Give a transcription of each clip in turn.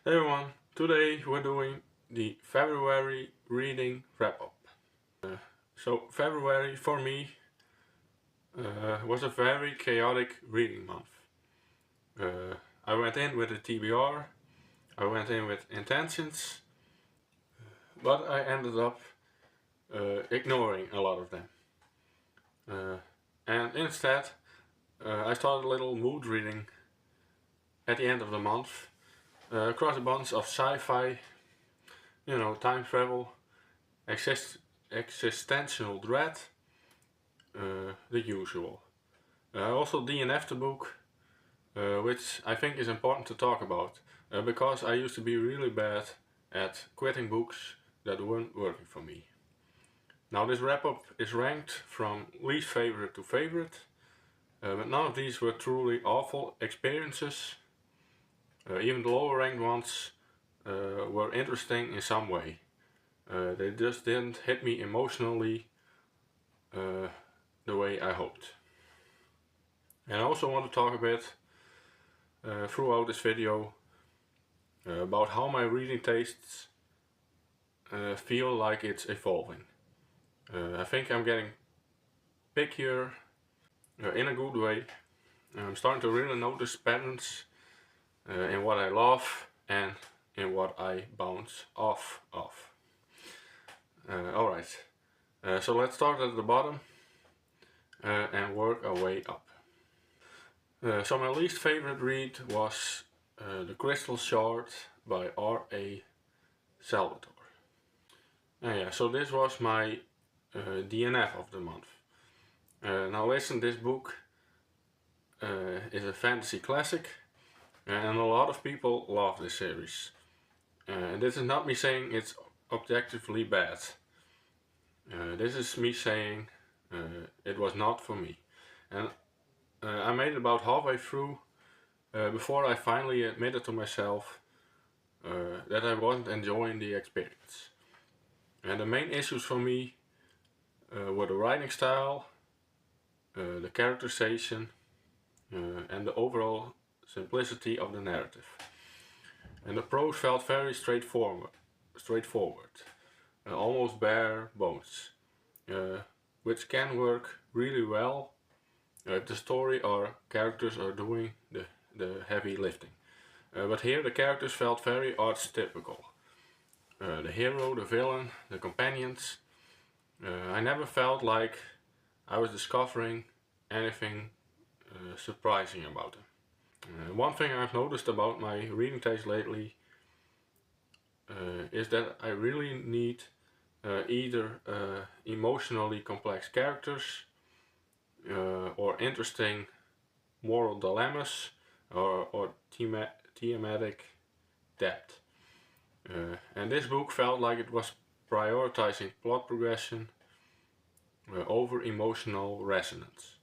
Hey everyone, today we're doing the February reading wrap-up. So February for me was a very chaotic reading month. I went in with a TBR, I went in with intentions, but I ended up ignoring a lot of them. And instead I started a little mood reading at the end of the month across a bunch of sci-fi, time travel, existential dread, the usual. Also DNF the book, which I think is important to talk about, because I used to be really bad at quitting books that weren't working for me. Now this wrap-up is ranked from least favorite to favorite, but none of these were truly awful experiences. Even the lower ranked ones were interesting in some way. They just didn't hit me emotionally the way I hoped. And I also want to talk a bit throughout this video about how my reading tastes feel like it's evolving. I think I'm getting pickier in a good way. I'm starting to really notice patterns in what I love and in what I bounce off of. Alright, so let's start at the bottom and work our way up. So my least favorite read was The Crystal Shard by R.A. Salvatore. So this was my DNF of the month. Now listen, this book is a fantasy classic and a lot of people love this series. And this is not me saying it's objectively bad. This is me saying it was not for me. And I made it about halfway through before I finally admitted to myself that I wasn't enjoying the experience. And the main issues for me were the writing style, the characterization, and the overall simplicity of the narrative. And the prose felt very straightforward, almost bare bones, which can work really well if the story or characters are doing the heavy lifting. But here the characters felt very archetypical. The hero, the villain, the companions. I never felt like I was discovering anything surprising about them. One thing I've noticed about my reading taste lately is that I really need either emotionally complex characters or interesting moral dilemmas or thematic depth. And this book felt like it was prioritizing plot progression over emotional resonance.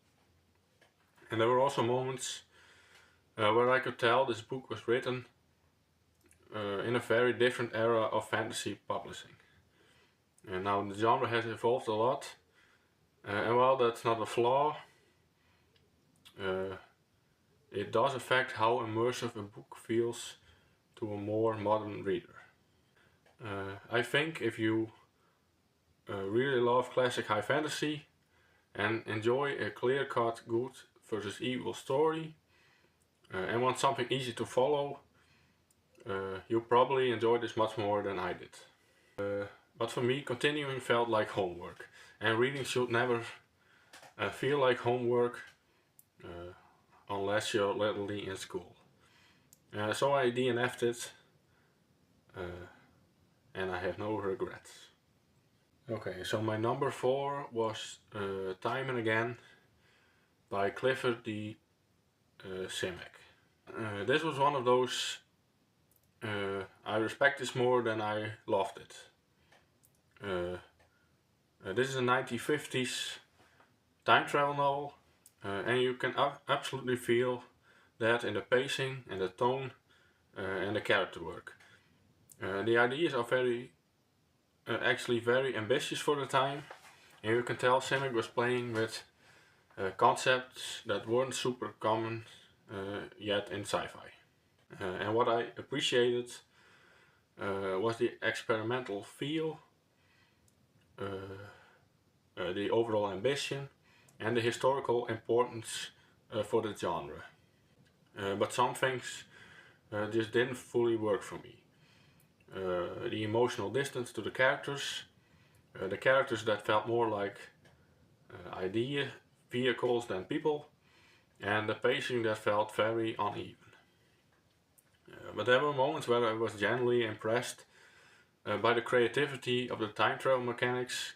And there were also moments where I could tell this book was written in a very different era of fantasy publishing. And now the genre has evolved a lot, and while that's not a flaw, it does affect how immersive a book feels to a more modern reader. I think if you really love classic high fantasy and enjoy a clear-cut good versus evil story and want something easy to follow, you'll probably enjoy this much more than I did. But for me, continuing felt like homework, and reading should never feel like homework unless you're literally in school. So I DNF'd it, and I have no regrets. Okay, so my number 4 was Time and Again by Clifford D. Simek. This was one of those, I respect this more than I loved it. This is a 1950s time travel novel, and you can absolutely feel that in the pacing and the tone and the character work. The ideas are actually very ambitious for the time, and you can tell Simek was playing with concepts that weren't super common yet in sci-fi. And what I appreciated was the experimental feel, the overall ambition, and the historical importance for the genre. But some things just didn't fully work for me. The emotional distance to the characters that felt more like idea vehicles than people, and the pacing that felt very uneven. But there were moments where I was genuinely impressed by the creativity of the time travel mechanics,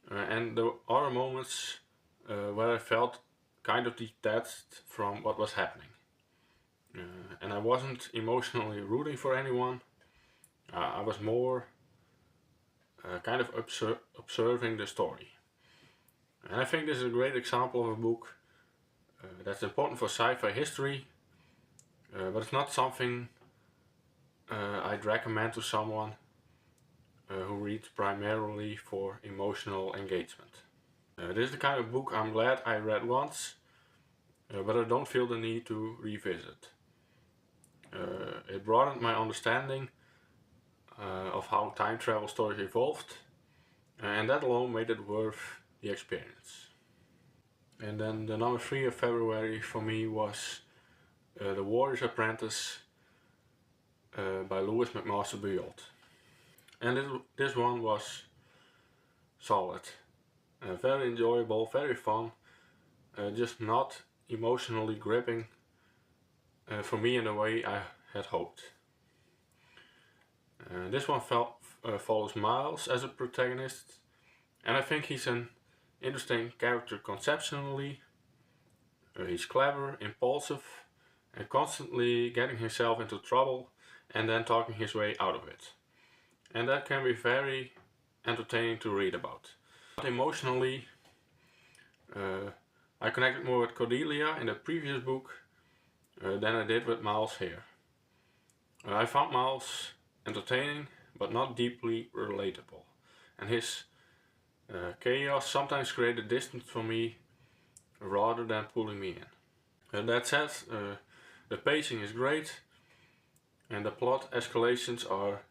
and there were other moments where I felt kind of detached from what was happening. And I wasn't emotionally rooting for anyone. I was more kind of observing the story. And I think this is a great example of a book that's important for sci-fi history, but it's not something I'd recommend to someone who reads primarily for emotional engagement. This is the kind of book I'm glad I read once, but I don't feel the need to revisit. It broadened my understanding of how time travel stories evolved, and that alone made it worth the experience. And then the number 3 of February for me was The Warrior's Apprentice by Lewis McMaster Bujold. And this one was solid, very enjoyable, very fun, just not emotionally gripping for me in the way I had hoped. This one follows Miles as a protagonist, and I think he's an interesting character conceptually. He's clever, impulsive, and constantly getting himself into trouble and then talking his way out of it. And that can be very entertaining to read about. But emotionally, I connected more with Cordelia in the previous book than I did with Miles here. I found Miles entertaining but not deeply relatable, and his chaos sometimes created distance for me rather than pulling me in. That said, the pacing is great and the plot escalations are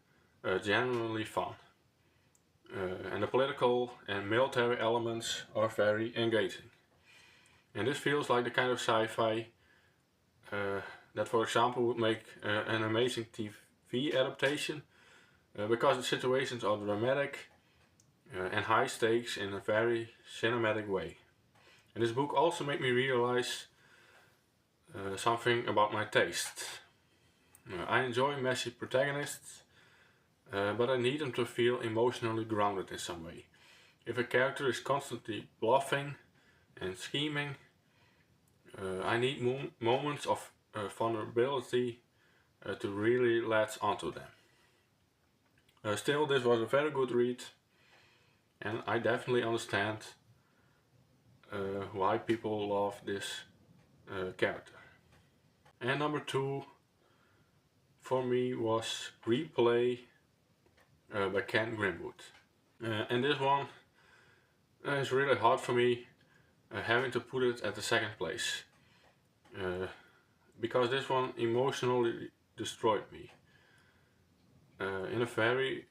genuinely fun. And the political and military elements are very engaging. And this feels like the kind of sci-fi that, for example, would make an amazing TV adaptation because the situations are dramatic and high stakes in a very cinematic way. And this book also made me realize something about my taste. I enjoy messy protagonists, but I need them to feel emotionally grounded in some way. If a character is constantly bluffing and scheming, I need moments of vulnerability to really latch onto them. Still, this was a very good read, and I definitely understand why people love this character. And number 2 for me was Replay by Ken Grimwood. And this one is really hard for me having to put it at the second place. Because this one emotionally destroyed me in a very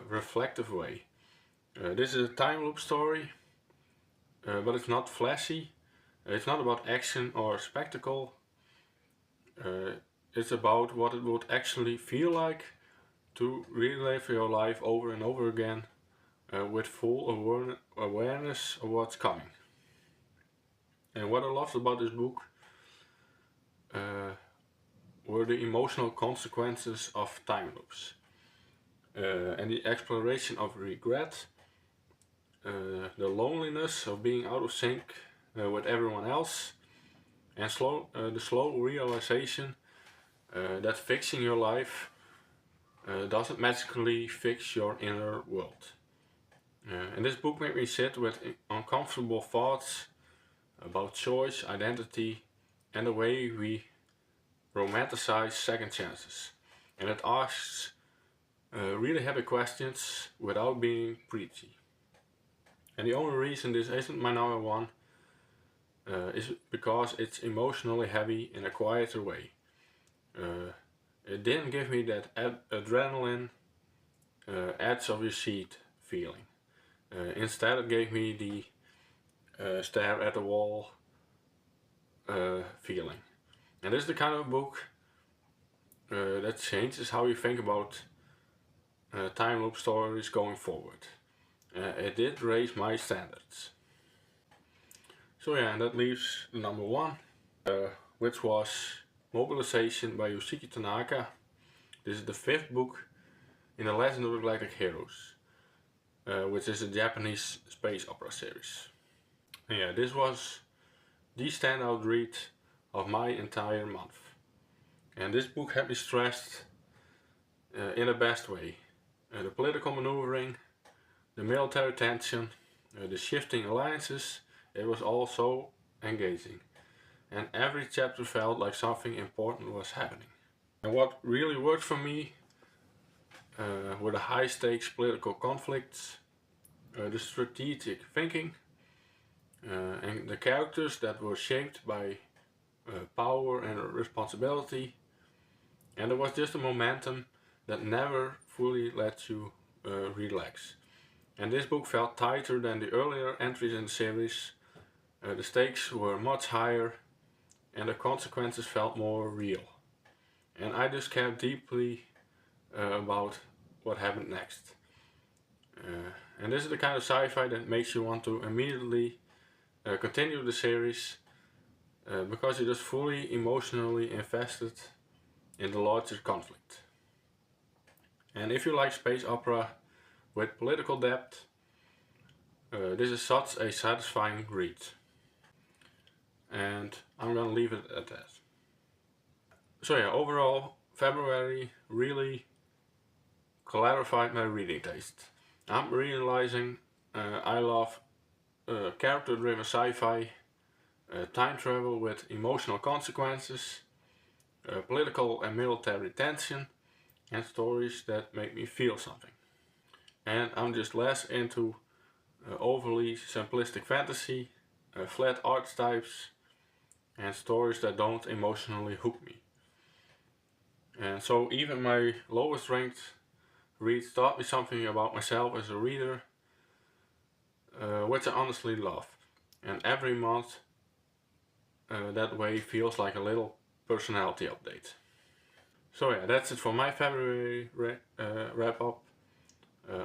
reflective way. This is a time loop story, but it's not flashy. It's not about action or spectacle. It's about what it would actually feel like to relive your life over and over again with full awareness of what's coming. And what I loved about this book were the emotional consequences of time loops and the exploration of regret, the loneliness of being out of sync with everyone else, and the slow realization that fixing your life doesn't magically fix your inner world. And this book made me sit with uncomfortable thoughts about choice, identity, and the way we romanticize second chances. And it asks really heavy questions without being preachy. And the only reason this isn't my number 1 is because it's emotionally heavy in a quieter way. It didn't give me that adrenaline, edge of your seat feeling. Instead it gave me the stare at the wall feeling. And this is the kind of book that changes how you think about time loop stories going forward. It did raise my standards. So yeah, and that leaves the number one, which was Mobilization by Yoshiki Tanaka. This is the fifth book in the Legend of the Galactic Heroes, which is a Japanese space opera series. And yeah, this was the standout read of my entire month. And this book had me stressed in the best way. The political maneuvering, the military tension, the shifting alliances, it was all so engaging. And every chapter felt like something important was happening. And what really worked for me were the high stakes political conflicts, the strategic thinking, and the characters that were shaped by power and responsibility. And there was just a momentum that never fully lets you relax. And this book felt tighter than the earlier entries in the series. The stakes were much higher and the consequences felt more real. And I just cared deeply about what happened next. And this is the kind of sci-fi that makes you want to immediately continue the series because you're just fully emotionally invested in the larger conflict. And if you like space opera with political depth, this is such a satisfying read. And I'm gonna leave it at that. So yeah, overall, February really clarified my reading taste. I'm realizing I love character-driven sci-fi, time travel with emotional consequences, political and military tension, and stories that make me feel something. And I'm just less into overly simplistic fantasy, flat archetypes, and stories that don't emotionally hook me. And so even my lowest ranked reads taught me something about myself as a reader, which I honestly love. And every month that way feels like a little personality update. So yeah, that's it for my February wrap up.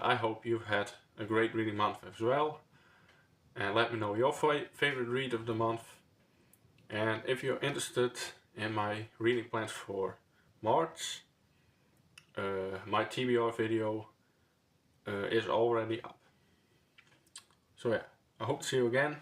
I hope you've had a great reading month as well. And let me know your favorite read of the month. And if you're interested in my reading plans for March, my TBR video is already up. So yeah, I hope to see you again.